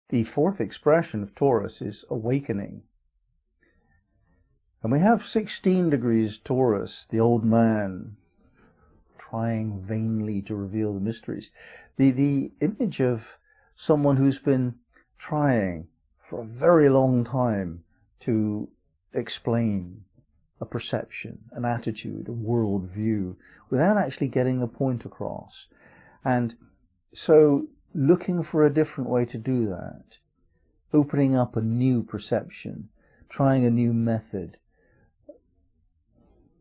The fourth expression of Taurus is awakening. And we have 16 degrees Taurus, the old man, trying vainly to reveal the mysteries. The image of someone who's been trying for a very long time to explain a perception, an attitude, a worldview, without actually getting the point across. And so looking for a different way to do that, opening up a new perception, trying a new method,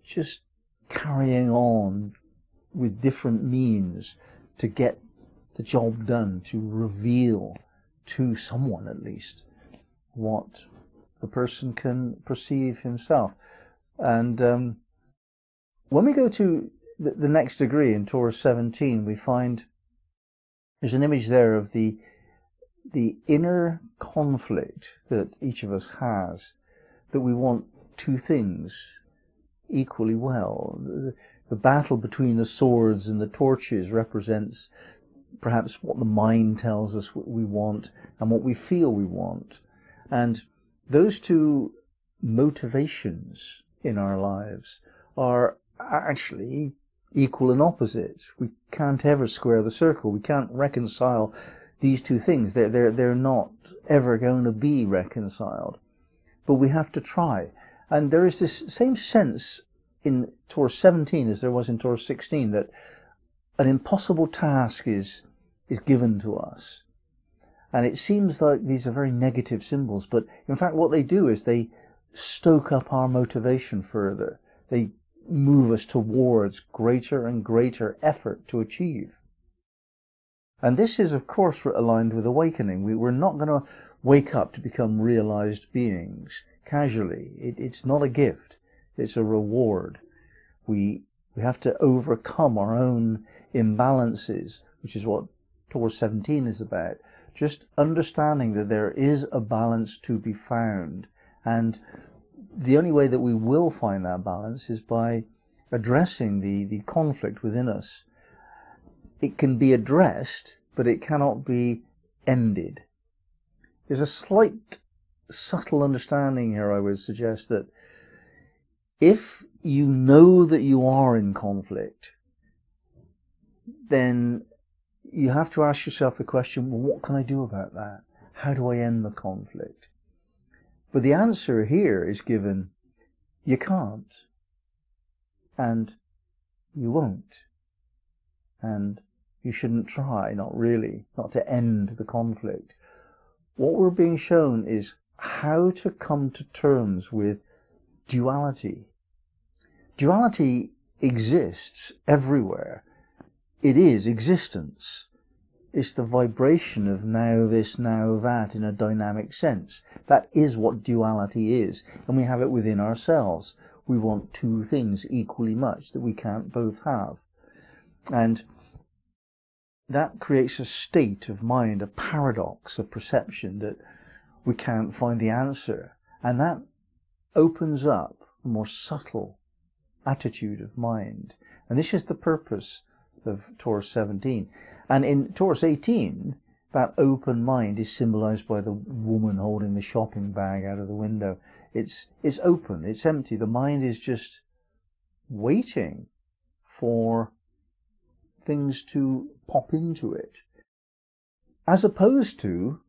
just carrying on with different means to get the job done, to reveal to someone at least what the person can perceive himself. And when we go to the next degree in Taurus 17, we find there's an image there of the inner conflict that each of us has, that we want two things equally well. The battle between the swords and the torches represents perhaps what the mind tells us what we want and what we feel we want. And those two motivations in our lives are actually equal and opposite. We can't ever square the circle. We can't reconcile these two things. They're not ever going to be reconciled. But we have to try. And there is this same sense in Taurus 17 as there was in Taurus 16, that an impossible task is given to us. And it seems like these are very negative symbols, but in fact what they do is they stoke up our motivation further. They move us towards greater and greater effort to achieve. And this is, of course, aligned with awakening. We're not going to wake up to become realized beings casually. It's not a gift. It's a reward. We have to overcome our own imbalances, which is what Taurus 17 is about. Just understanding that there is a balance to be found. And the only way that we will find that balance is by addressing the conflict within us. It can be addressed, but it cannot be ended. There's a slight, subtle understanding here, I would suggest, that if you know that you are in conflict, then you have to ask yourself the question, well, what can I do about that? How do I end the conflict? But the answer here is given, you can't, and you won't, and you shouldn't try, not really, not to end the conflict. What we're being shown is how to come to terms with duality. Duality exists everywhere. It is existence. It's the vibration of now this, now that in a dynamic sense. That is what duality is, and we have it within ourselves. We want two things equally much that we can't both have. And that creates a state of mind, a paradox of perception that we can't find the answer. And that opens up a more subtle attitude of mind. And this is the purpose of Taurus 17. And in Taurus 18, that open mind is symbolized by the woman holding the shopping bag out of the window. It's open, it's empty. The mind is just waiting for things to pop into it, as opposed to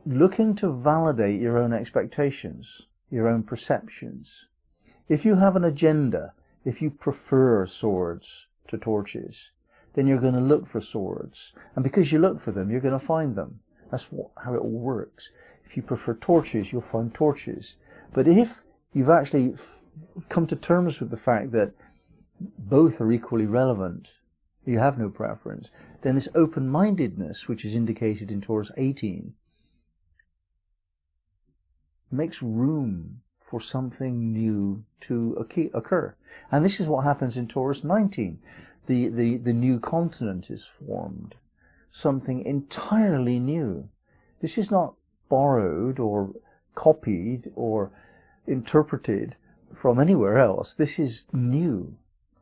looking to validate your own expectations, your own perceptions. If you have an agenda, if you prefer swords to torches, then you're going to look for swords. And because you look for them, you're going to find them. That's how it all works. If you prefer torches, you'll find torches. But if you've actually come to terms with the fact that both are equally relevant, you have no preference, then this open-mindedness, which is indicated in Taurus 18, makes room for something new to occur. And this is what happens in Taurus 19. The new continent is formed. Something entirely new. This is not borrowed or copied or interpreted from anywhere else. This is new.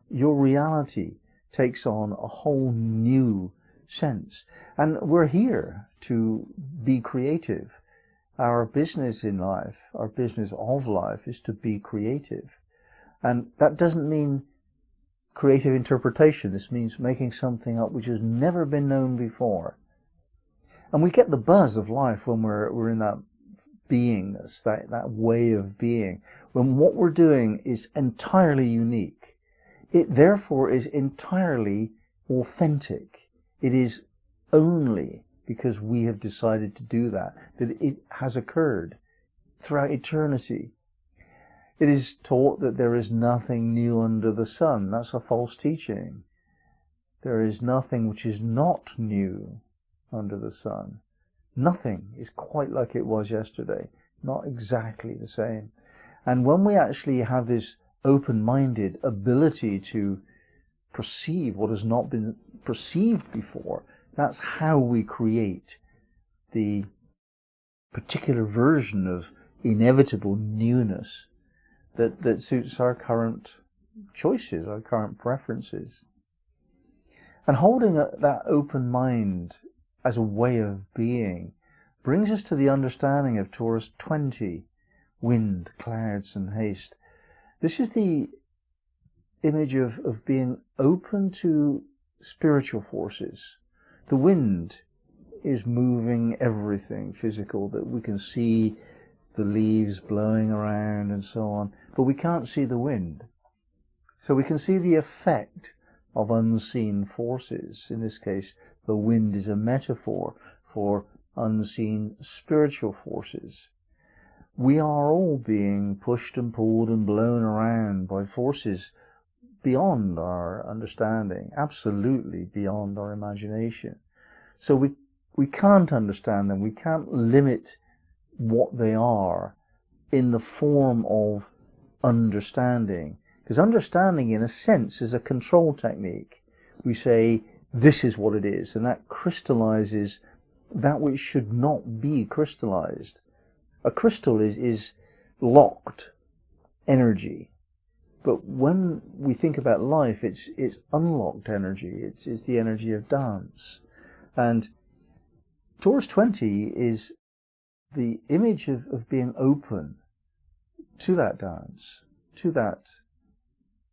Your reality takes on a whole new sense. And we're here to be creative. Our business in life, our business of life, is to be creative. And that doesn't mean creative interpretation. This means making something up which has never been known before. And we get the buzz of life when we're in that beingness, that way of being, when what we're doing is entirely unique. It therefore is entirely authentic. It is only because we have decided to do that it has occurred throughout eternity. It is taught that there is nothing new under the sun. That's a false teaching. There is nothing which is not new under the sun. Nothing is quite like it was yesterday. Not exactly the same. And when we actually have this open-minded ability to perceive what has not been perceived before, that's how we create the particular version of inevitable newness that suits our current choices, our current preferences. And holding that open mind as a way of being brings us to the understanding of Taurus 20, wind, clouds and haste. This is the image of being open to spiritual forces. The wind is moving everything physical, that we can see the leaves blowing around and so on, but we can't see the wind. So we can see the effect of unseen forces. In this case, the wind is a metaphor for unseen spiritual forces. We are all being pushed and pulled and blown around by forces beyond our understanding, absolutely beyond our imagination. So we can't understand them, we can't limit what they are in the form of understanding. Because understanding, in a sense, is a control technique. We say, this is what it is, and that crystallizes that which should not be crystallized. A crystal is locked energy. But when we think about life, it's unlocked energy. It's the energy of dance. And Taurus 20 is the image of being open to that dance, to that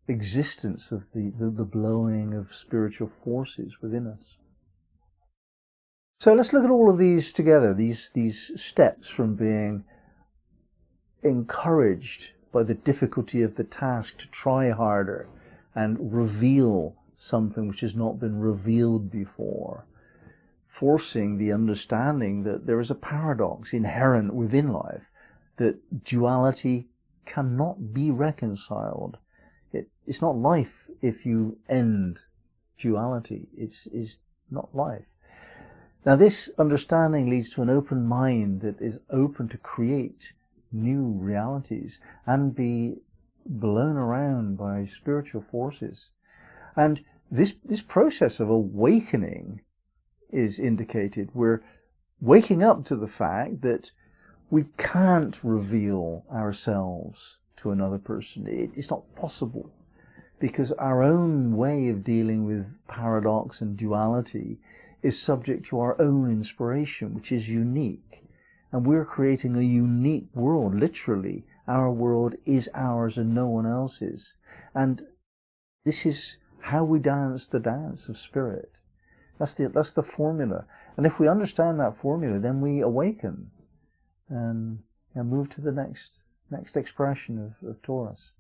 existence of the blowing of spiritual forces within us. So let's look at all of these together, these steps from being encouraged by the difficulty of the task to try harder and reveal something which has not been revealed before, forcing the understanding that there is a paradox inherent within life, that duality cannot be reconciled. It's not life if you end duality. It's not life. Now this understanding leads to an open mind that is open to create new realities and be blown around by spiritual forces. And this process of awakening is indicated. We're waking up to the fact that we can't reveal ourselves to another person. It's not possible, because our own way of dealing with paradox and duality is subject to our own inspiration, which is unique. And we're creating a unique world. Literally, our world is ours and no one else's. And this is how we dance the dance of spirit. That's the formula. And if we understand that formula, then we awaken and move to the next expression of Taurus.